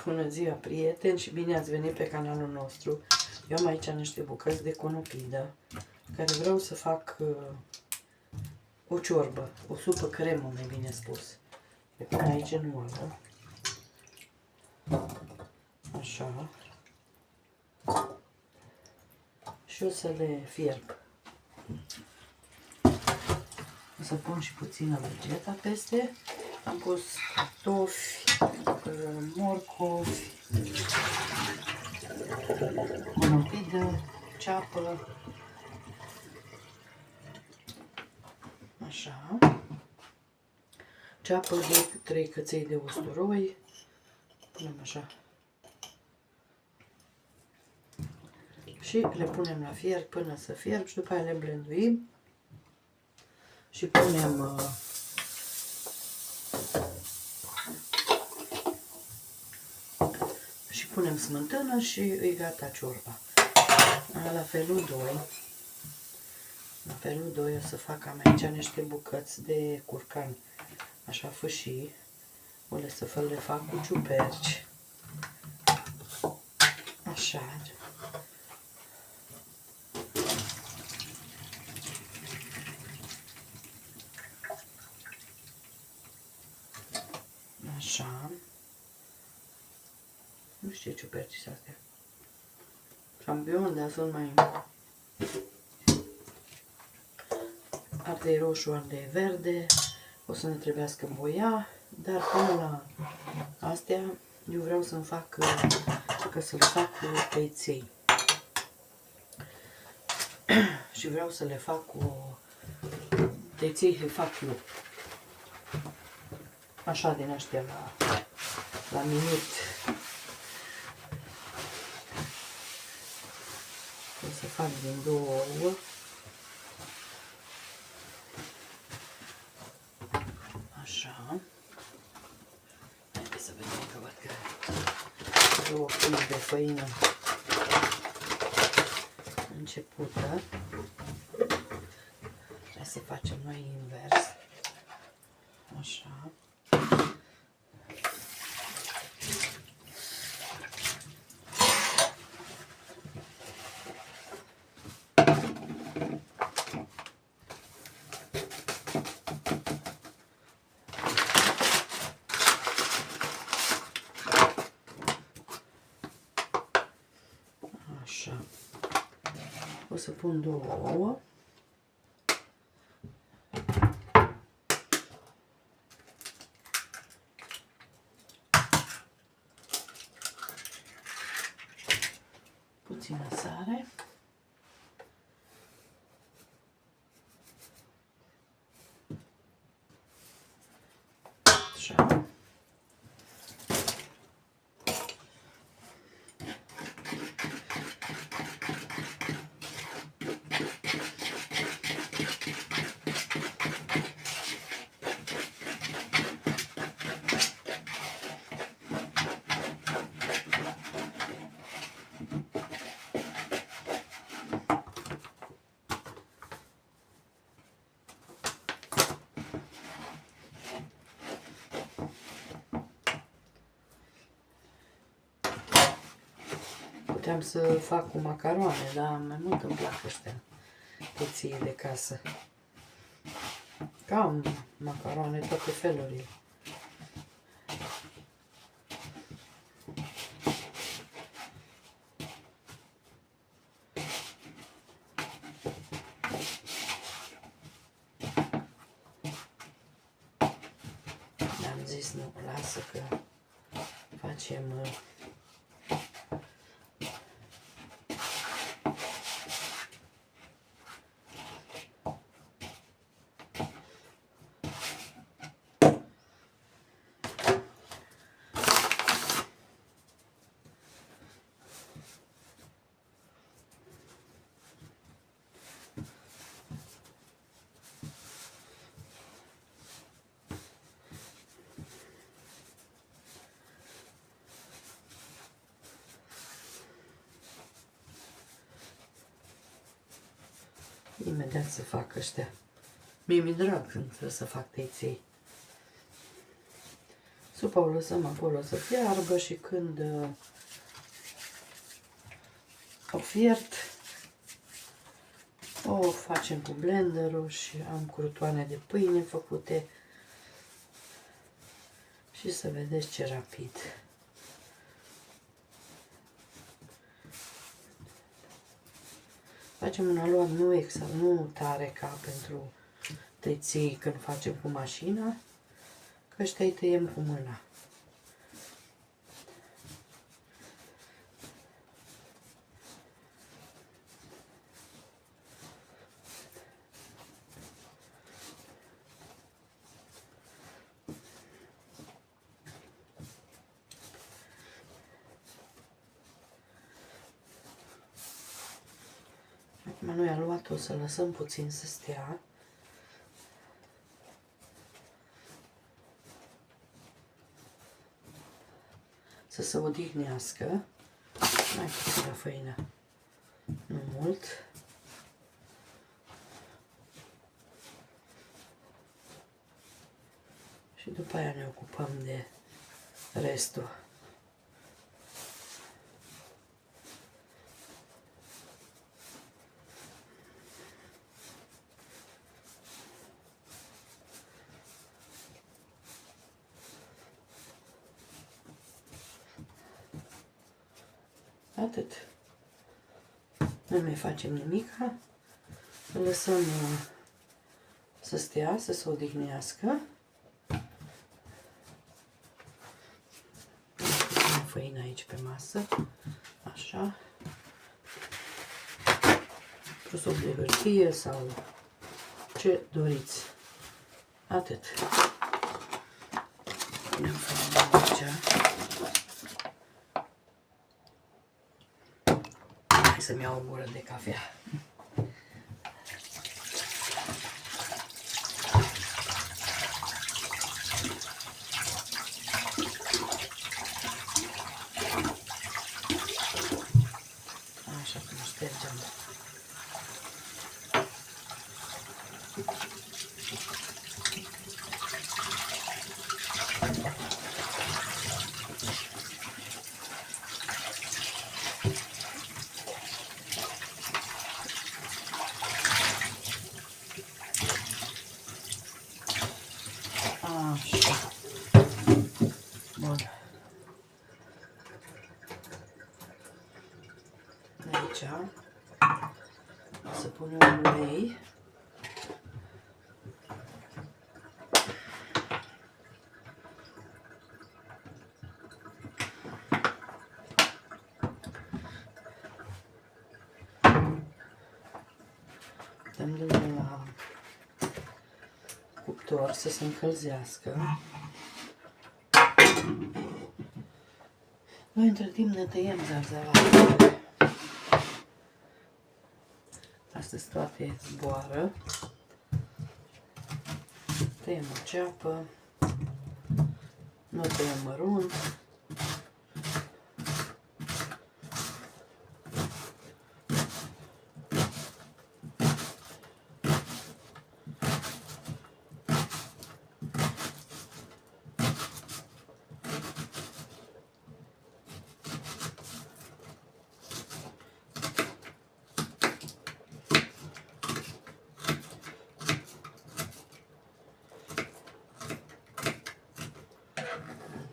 Bună ziua, prieteni, și bine ați venit pe canalul nostru. Eu am aici niște bucăți de conopidă, care vreau să fac o ciorbă, o supă cremă, mai bine spus. Le pun aici în oală. Așa. Și o să le fierb. O să pun și puțină vegeta peste. Am pus cartofi, morcovi, conopidă, ceapă. Așa. Ceapă de 3 căței de usturoi. Punem așa. Și le punem la fier până să fierb și după aia le blenduim. Și punem smântână și e gata ciorba. La felul 2 o să fac aici niște bucăți de curcan, așa fâșii. O să le fac cu ciuperci. Așa. Așa. Nu știu ce ciuperci sunt astea. Șampion, dar sunt mai... Ardei roșu, ardei verde. O să ne trebuiască boia, dar până la astea eu vreau să-mi fac, să le fac cu tăiței. Și vreau să le fac cu tăiței, le fac eu. Așa din ăștia la minut. O să fac din 2 ouă. Așa. Haideți să vedem că văd că 2 kg de făină începută. Hai să facem noi invers. Așa. Așa. O să pun 2 ouă. Puțină sare. Așa. Puteam să fac cu macaroane, dar mai mult îmi plac ăștia peții de casă. Cam macaroane, toate felurile. Am zis, nu, lasă că facem... Imediat să fac ăștia. Mie mi-e drag când trebuie să fac tăiței. Supa o lăsăm acolo să fiarbă și când o fiert, o facem cu blenderul și am crutoane de pâine făcute și să vedeți ce rapid. Facem un aluat nu tare ca pentru tăiții când facem cu mașina, că ăștia îi tăiem cu mâna. Acum noi aluat o să lăsăm puțin să stea. Să se odihnească. Mai puțină făină. Nu mult. Și după aia ne ocupăm de restul. Atât. Nu mai facem nimica. Îl lăsăm să stea, să se odihnească. Punem făină aici pe masă. Așa. Prosop de hârtie sau ce doriți. Atât. Punem făină aici. Să-mi iau o gură de cafea. Așa cum ștergem. Așa. Bun. Aici să punem ulei. Dăm drumul la cuptor să se încălzească. Noi între timp ne tăiem zarzavatele. Astăzi toate zboară. Tăiem o ceapă. Nu tăiem mărunt.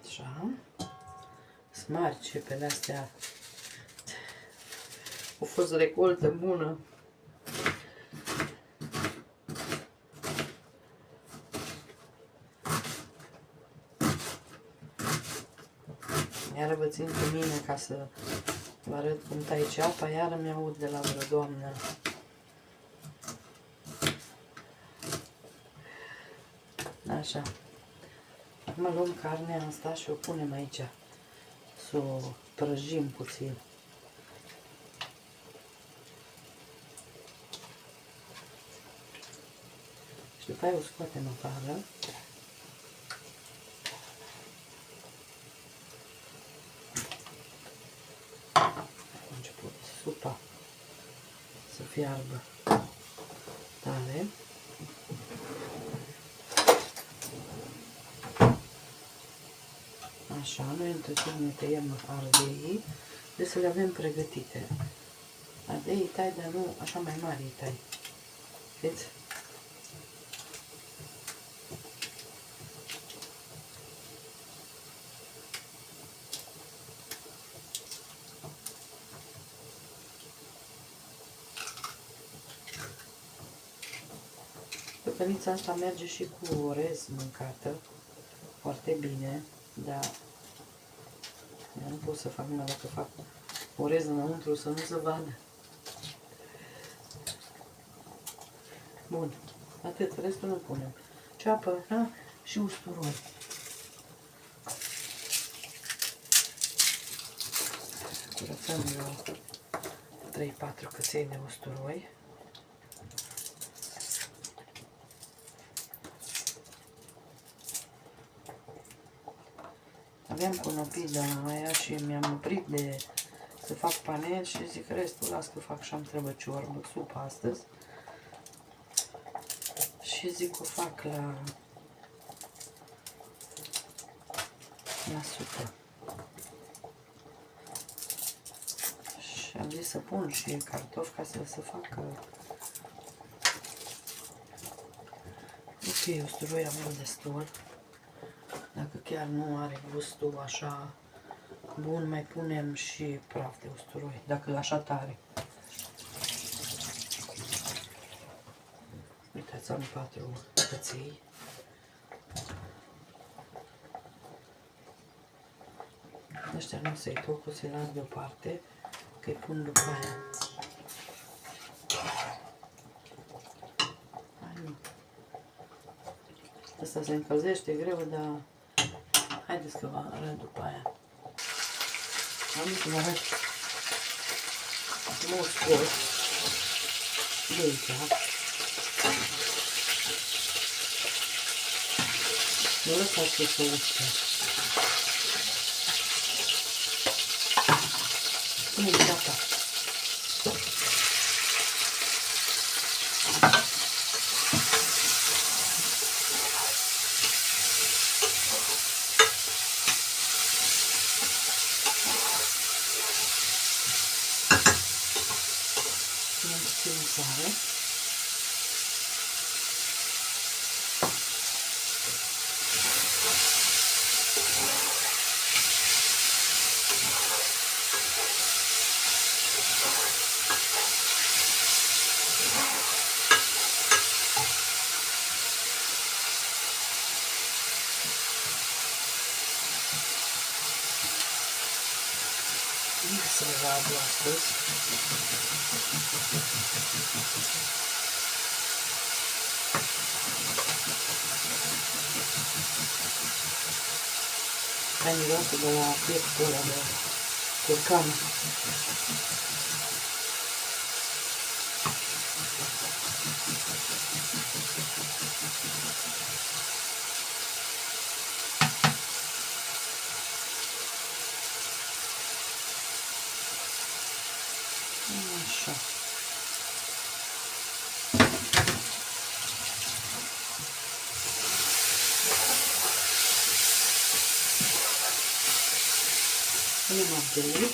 Așa. Smarcepele astea au fost recoltă bună. Iară vă țin cu mine ca să vă arăt cum tai ceapa, iară mi-aud de la vreo doamnă. Așa. Acum luăm carnea asta și o punem aici. Să o prăjim puțin. Și după aia o scoatem afară. A început supa să fiarbă tare. Așa, noi între timp ne tăiem ardeii, de să le avem pregătite. Ardeii tai, dar nu așa mai mari tai. Vedeți? Păcălița asta merge și cu orez mâncată, foarte bine, dar eu nu pot să fac numai dacă fac orez înăuntru să nu se vadă. Bun, atât, restul nu punem. Ceapă, da? Și usturoi. Curățăm eu 3-4 căței de usturoi. Aveam conopii de aia și mi-am oprit de să fac panel și zic restul las că fac și am trebuie ciorbă, supă astăzi. Și zic o fac la supă. Și am zis să pun și cartofi ca să se facă. Ok, usturoi avem destul. Dacă chiar nu are gustul așa bun, mai punem și praf de usturoi, dacă e așa tare. Uitați, am 4 căței. Ăștia nu să-i toc, o să-i las deoparte, că-i pun după aia. Asta se încălzește greu, dar haideți că vă arăt după aia. Am să vă arăt cum o scot de aici. Nu lăsați să se uscă. Punem ceapa. Punem puțin sare. Să le vadă astăzi. Hai miroase de la pieptul ăla de curcan. Așa. Punem ardei.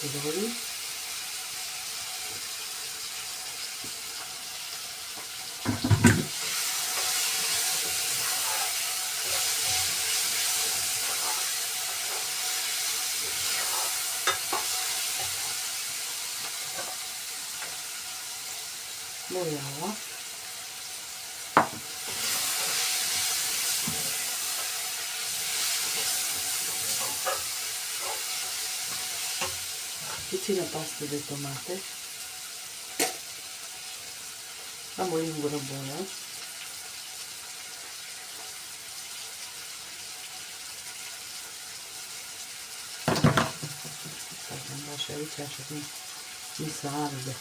Usturoi. Moiaua. Puțină pastă de tomate. Am o lingură bună. Am dat și aici, așa cum mi se arde.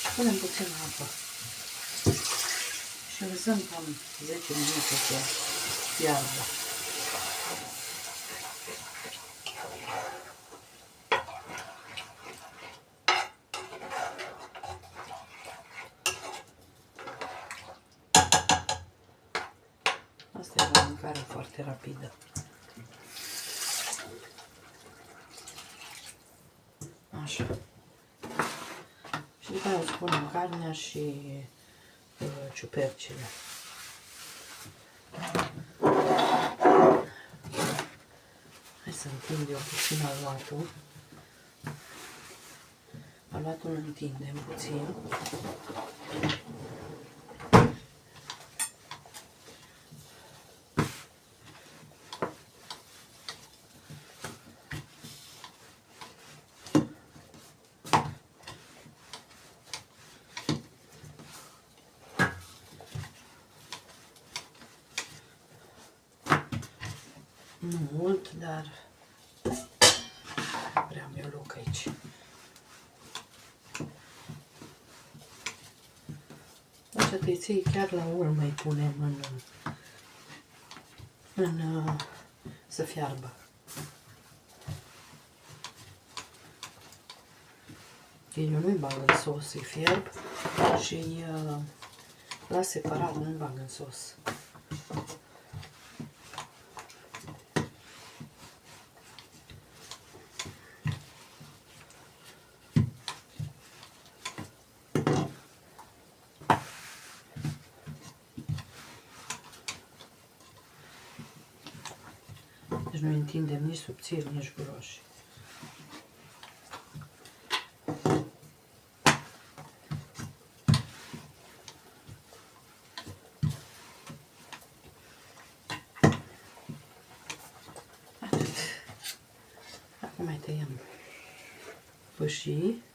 Și punem puțin apă. Și lăsăm cam 10 minute să fiarbă. Asta e o mâncare foarte rapidă. Așa. Și după aceea o să punem carnea și ciupercile. Hai să întind eu puțin aluatul. Aluatul îl întindem puțin. Nu mult, dar vreau eu loc aici. Așa tăiței chiar la urmă îi punem să fiarbă. Eu nu-i bag în sos, îi fierb și îi las separat, nu-i bag în sos. Deci nu întindem nici subțiri, nici groși. Atât. Acum mai tăiem fâșii.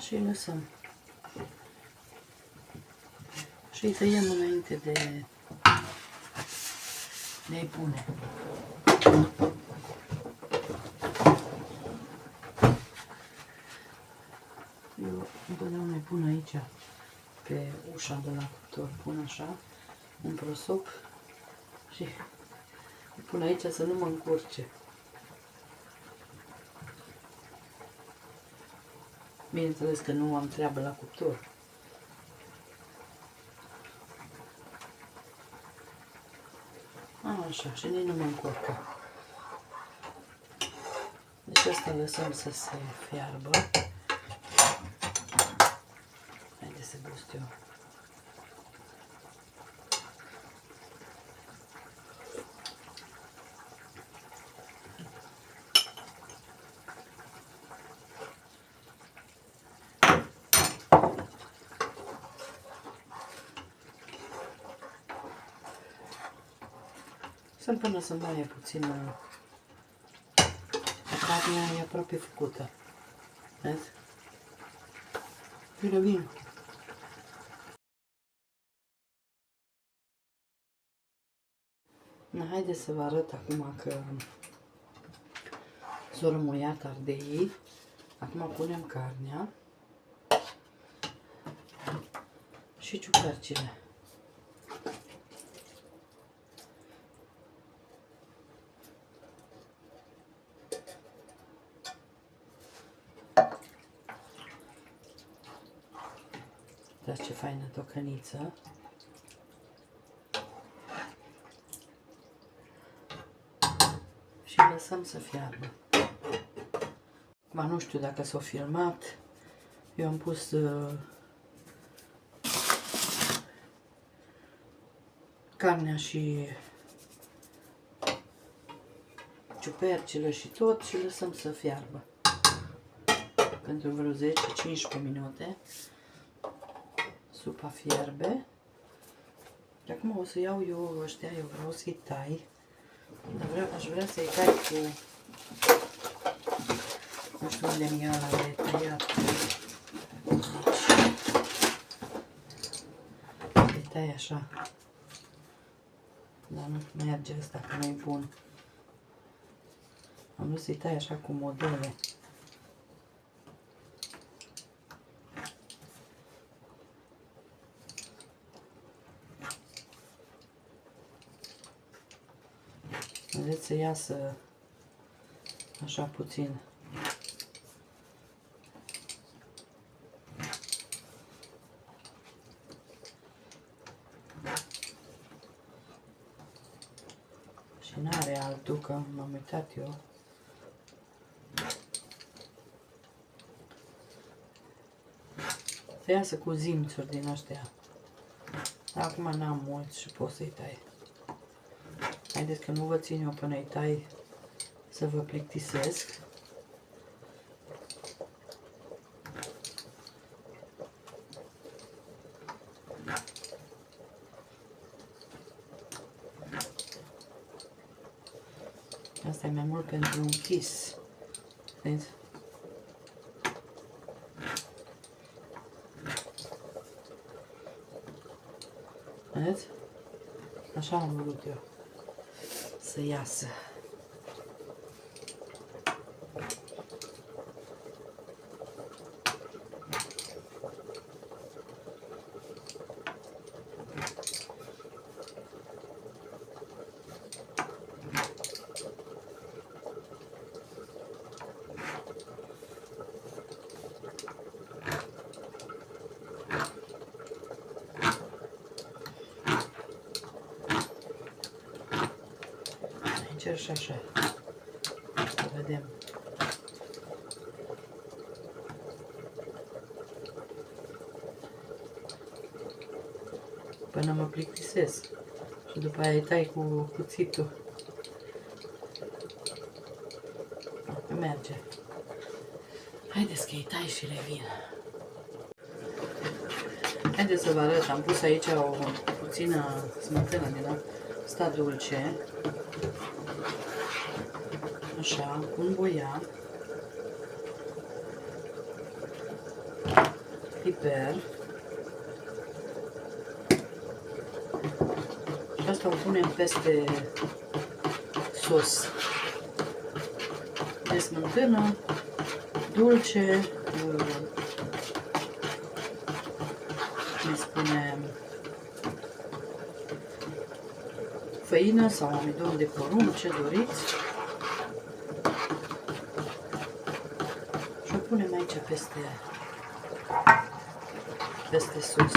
Și îi lăsăm. Și îi tăiem înainte de a-i pune. Eu întotdeauna îi pun aici, pe ușa de la cuptor, pun așa, un prosop și îi pun aici să nu mă încurce. Bineînțeles că nu am treabă la cuptor. Așa, și nici nu mă încurcă. Deci asta lăsăm să se fiarbă. Haideți să gust eu. Să-l până să mai e puțin. Carnea e aproape făcută. Vezi? Bine, bine. Haideți să vă arăt acum că s-au rămuiat ardeii. Acum punem carnea și ciupercile. Uitați ce faină tocăniță. Și lăsăm să fiarbă. Acum nu știu dacă s-a filmat. Eu am pus carnea și ciupercile și tot și lăsăm să fiarbă. Pentru vreo 10-15 minute. Supa fierbe. Și acum o să iau eu ăștia, eu vreau să-i tai. Dar aș vrea să-i tai cu... Nu știu unde mi-a de tăiat. Deci, tai așa. Dar nu merge ăsta, că nu-i bun. Am vrut să-i tai așa cu modele. Vedeți să iasă așa puțin. Și n-are altul, că m-am uitat eu. Să iasă cu zimțuri din astea. Acum n-am mulți și pot să-i tai. Haideți că nu vă țin eu până îi tai să vă plictisesc. Asta e mai mult pentru un kiss. Vedeți? Vedeți? Așa am vrut eu să iasă. Încerc și așa. Să vedem. Până mă plictisesc. Și după aia îi tai cu cuțitul. Merge. Haideți că îi tai și revin. Haideți să vă arăt. Am pus aici o puțină smântână din asta dulce. Așa, un boian, piper și asta o punem peste sos. De smântână, dulce, îi spunem făină sau amidon de porumb, ce doriți. Și o punem aici peste sos.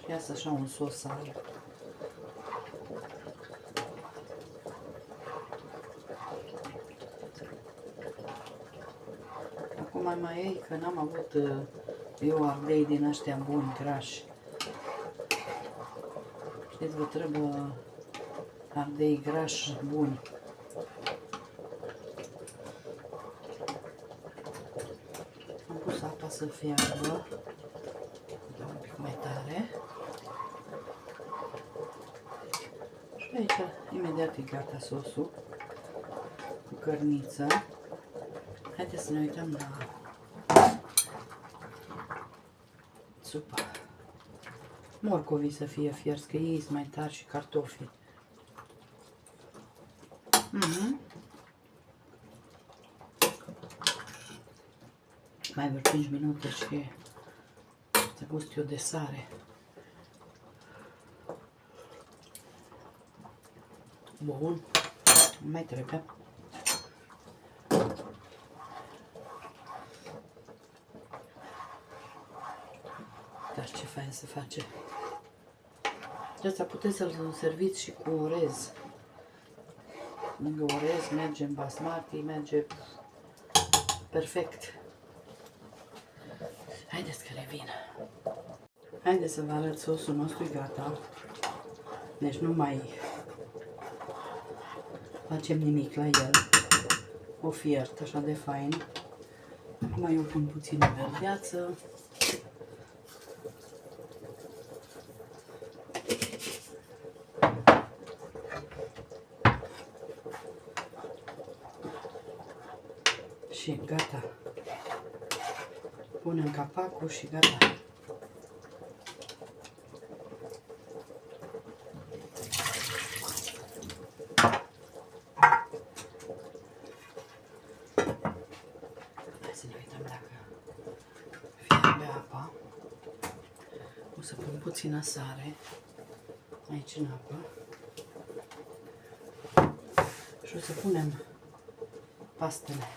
Iasă așa un sos alb. Acum mai e că n-am avut eu ardei din ăștia buni, grași. Știți, vă trebuie ardei grași buni. Am pus apa să fiarbă. Dau un pic mai tare. Și aici imediat e gata sosul cu cărniță. Haideți să ne uităm la supa. Morcovii să fie fierți, că ei sunt mai tari, și cartofii. Mai vreo 5 minute și să gust eu de sare. Bun, mai trebuie. Dar ce fain se face. De asta puteți să-l serviți și cu orez. lângă orez, merge în basmati, merge perfect. Haideți că revin. Haideți să vă arăt, sosul nostru e gata. Deci nu mai facem nimic la el. O fiert așa de fain. Mai eu pun puțină verdeață. Și gata. Punem capacul și gata. Hai să ne uităm dacă fierbe apa. O să pun puțină sare aici în apă. Și o să punem pastele.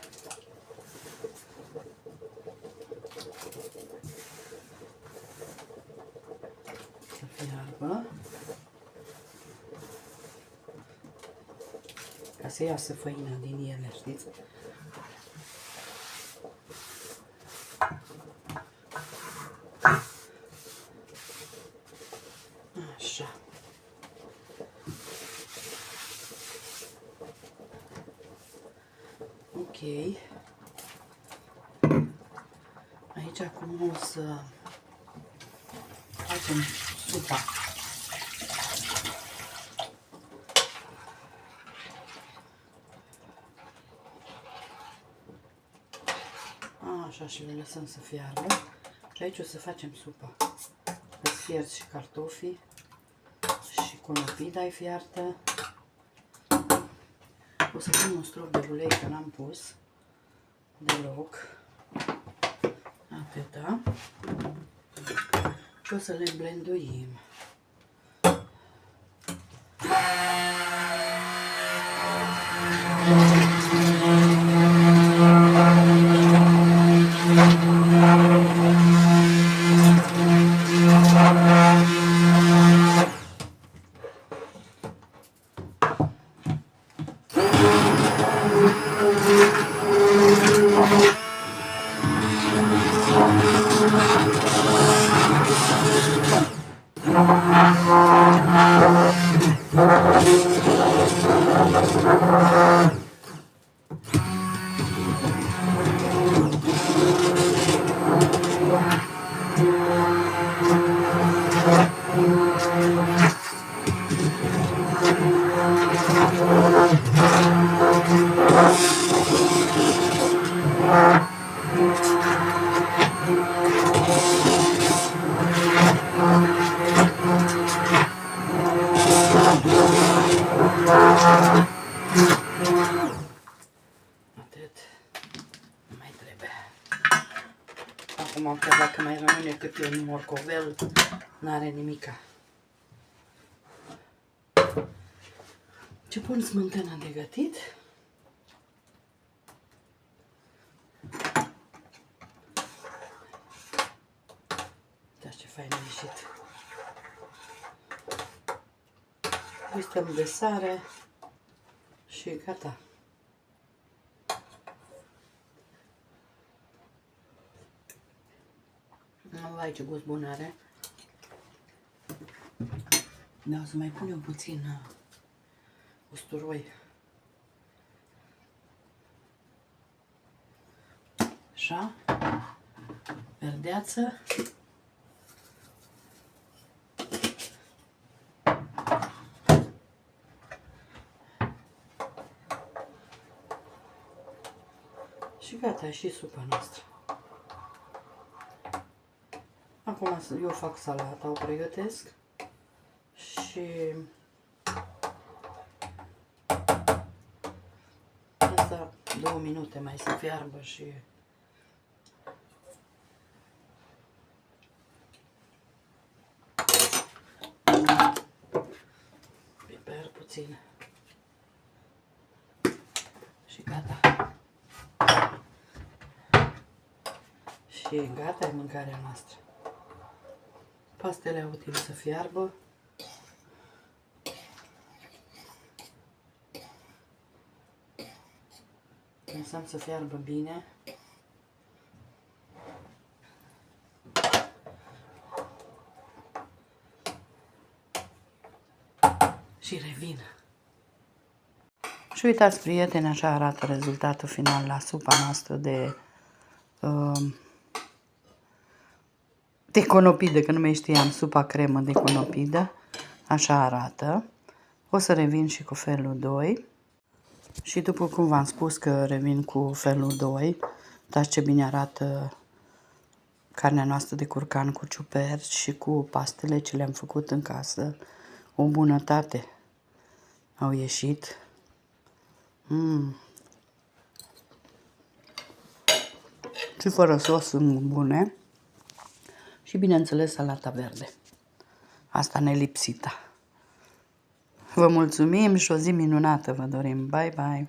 Să fiarbă. Ca să iasă făina din ele, știți? Așa. Ok. Aici acum o să facem supa. Așa, și le lăsăm să fiarbă. Și aici o să facem supa. Îți fierți și cartofii și conopida-i fiartă. O să pun un strop de ulei, că n-am pus deloc. Atâta. Și o să le blenduim. Atât. Nu mai trebuie. Acum, chiar dacă mai rămâne câte un morcovel, n-are nimica. Ce pun smântână de gătit. Uitați ce fain a ieșit. Gustăm de sare și gata. Vai, ce gust bun are. Da, o să mai punem puțin usturoi. Așa. Verdeață. Și gata, și supa noastră. Acum eu fac salata, o pregătesc și asta 2 minute mai să fiarbă și piper puțin și gata. Și gata e mâncarea noastră. Pastele au timp să fiarbă. Lăsăm să fiarbă bine. Și revin. Și uitați, prieteni, așa arată rezultatul final la supa noastră de conopidă, că nu mai știam, supa cremă de conopidă. Așa arată. O să revin și cu felul 2. Și după cum v-am spus că revin cu felul 2, uitați ce bine arată carnea noastră de curcan cu ciuperci și cu pastele ce le-am făcut în casă. O bunătate au ieșit. Și fără sos sunt bune. Și bineînțeles salata verde. Asta nelipsită. Vă mulțumim și o zi minunată vă dorim. Bye, bye!